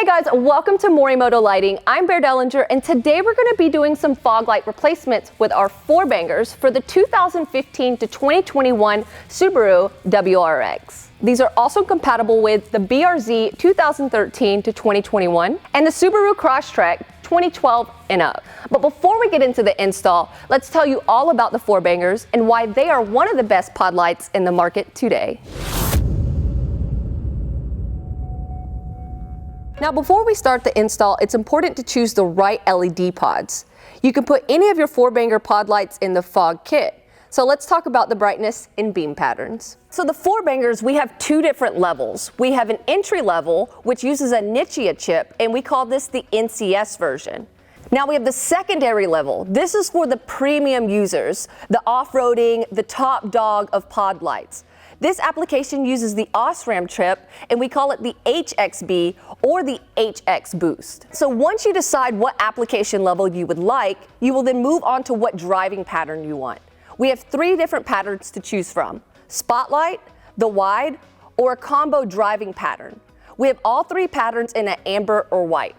guys, welcome to Morimoto Lighting. I'm Bear Dellinger, and today we're going to be doing some fog light replacements with our 4Bangers for the 2015 to 2021 Subaru WRX. These are also compatible with the BRZ 2013 to 2021 and the Subaru Crosstrek 2012 and up. But before we get into the install, let's tell you all about the 4Bangers and why they are one of the best pod lights in the market today. Now, before we start the install, it's important to choose the right LED pods. You can put any of your 4Banger pod lights in the fog kit. So let's talk about the brightness and beam patterns. So the 4Bangers, we have two different levels. We have an entry level, which uses a Nichia chip, and we call this the NCS version. Now we have the secondary level. This is for the premium users, the off-roading, the top dog of pod lights. This application uses the OSRAM chip, and we call it the HXB or the HX Boost. So once you decide what application level you would like, you will then move on to what driving pattern you want. We have three different patterns to choose from: Spotlight, the wide, or a combo driving pattern. We have all three patterns in an amber or white.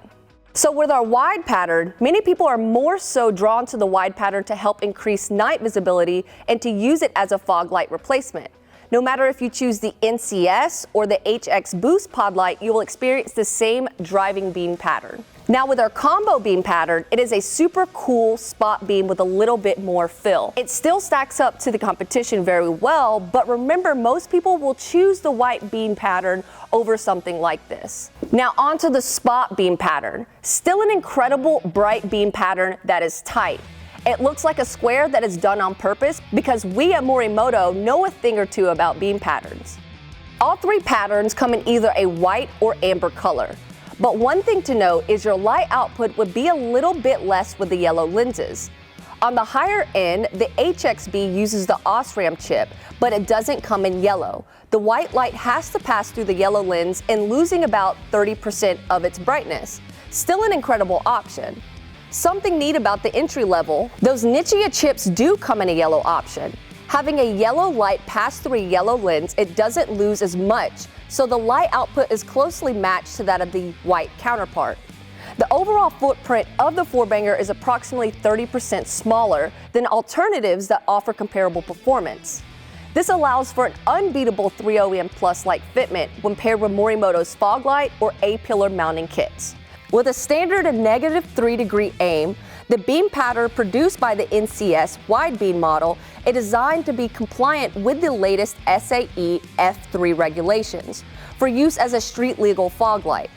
So with our wide pattern, many people are more so drawn to the wide pattern to help increase night visibility and to use it as a fog light replacement. No matter if you choose the NCS or the HX Boost pod light, you will experience the same driving beam pattern. Now with our combo beam pattern, it is a super cool spot beam with a little bit more fill. It still stacks up to the competition very well, but remember, most people will choose the white beam pattern over something like this. Now onto the spot beam pattern. Still an incredible bright beam pattern that is tight. It looks like a square that is done on purpose because we at Morimoto know a thing or two about beam patterns. All three patterns come in either a white or amber color. But one thing to note is your light output would be a little bit less with the yellow lenses. On the higher end, the HXB uses the OSRAM chip, but it doesn't come in yellow. The white light has to pass through the yellow lens and losing about 30% of its brightness. Still an incredible option. Something neat about the entry level, those Nichia chips do come in a yellow option. Having a yellow light pass through a yellow lens, it doesn't lose as much, so the light output is closely matched to that of the white counterpart. The overall footprint of the 4Banger is approximately 30% smaller than alternatives that offer comparable performance. This allows for an unbeatable 3 OEM Plus light fitment when paired with Morimoto's fog light or A-pillar mounting kits. With a standard of -3-degree aim, the beam pattern produced by the NCS wide beam model is designed to be compliant with the latest SAE F3 regulations for use as a street legal fog light.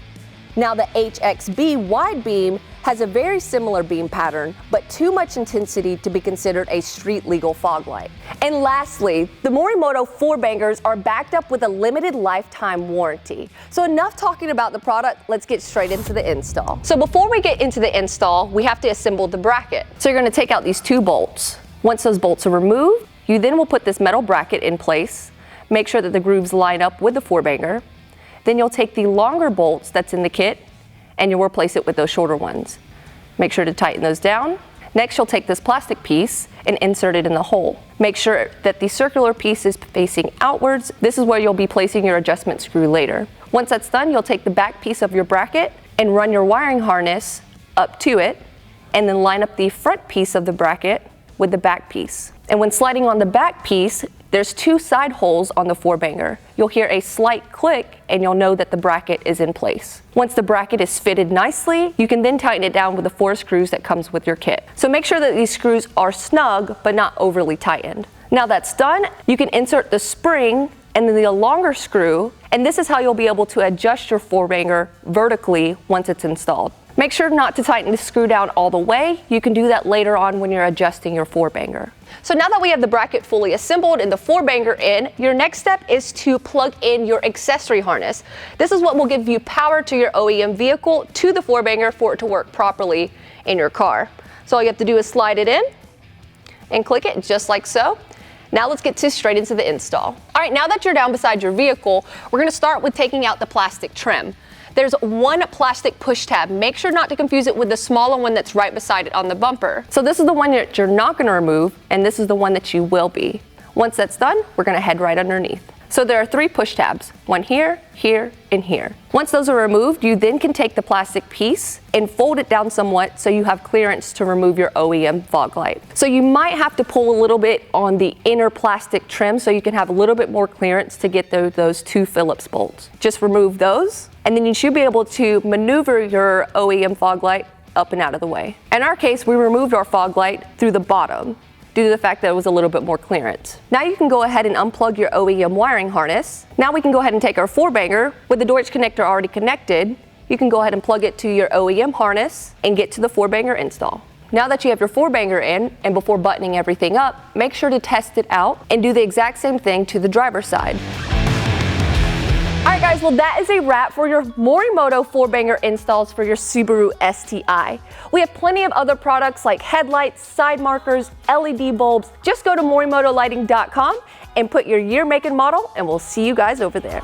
Now the HXB wide beam has a very similar beam pattern, but too much intensity to be considered a street legal fog light. And lastly, the Morimoto 4Bangers are backed up with a limited lifetime warranty. So enough talking about the product, let's get straight into the install. So before we get into the install, we have to assemble the bracket. So you're gonna take out these two bolts. Once those bolts are removed, you then will put this metal bracket in place, make sure that the grooves line up with the 4Banger. Then you'll take the longer bolts that's in the kit and you'll replace it with those shorter ones. Make sure to tighten those down. Next, you'll take this plastic piece and insert it in the hole. Make sure that the circular piece is facing outwards. This is where you'll be placing your adjustment screw later. Once that's done, you'll take the back piece of your bracket and run your wiring harness up to it, and then line up the front piece of the bracket with the back piece. And when sliding on the back piece, there's two side holes on the 4Banger. You'll hear a slight click and you'll know that the bracket is in place. Once the bracket is fitted nicely, you can then tighten it down with the 4 screws that comes with your kit. So make sure that these screws are snug but not overly tightened. Now that's done, you can insert the spring and then the longer screw, and this is how you'll be able to adjust your 4Banger vertically once it's installed. Make sure not to tighten the screw down all the way. You can do that later on when you're adjusting your 4Banger. So now that we have the bracket fully assembled and the 4Banger in, your next step is to plug in your accessory harness. This is what will give you power to your OEM vehicle to the 4Banger for it to work properly in your car. So all you have to do is slide it in and click it just like so. Now let's get straight into the install. All right, now that you're down beside your vehicle, we're gonna start with taking out the plastic trim. There's one plastic push tab. Make sure not to confuse it with the smaller one that's right beside it on the bumper. So this is the one that you're not gonna remove, and this is the one that you will be. Once that's done, we're gonna head right underneath. So there are 3 push tabs, one here, here, and here. Once those are removed, you then can take the plastic piece and fold it down somewhat so you have clearance to remove your OEM fog light. So you might have to pull a little bit on the inner plastic trim so you can have a little bit more clearance to get those 2 Phillips bolts. Just remove those, and then you should be able to maneuver your OEM fog light up and out of the way. In our case, we removed our fog light through the bottom, due to the fact that it was a little bit more clearance. Now you can go ahead and unplug your OEM wiring harness. Now we can go ahead and take our 4Banger with the Deutsch connector already connected. You can go ahead and plug it to your OEM harness and get to the 4Banger install. Now that you have your 4Banger in, and before buttoning everything up, make sure to test it out and do the exact same thing to the driver's side. Alright guys, well that is a wrap for your Morimoto 4Banger installs for your Subaru STI. We have plenty of other products like headlights, side markers, LED bulbs. Just go to morimotolighting.com and put your year, make, and model, and we'll see you guys over there.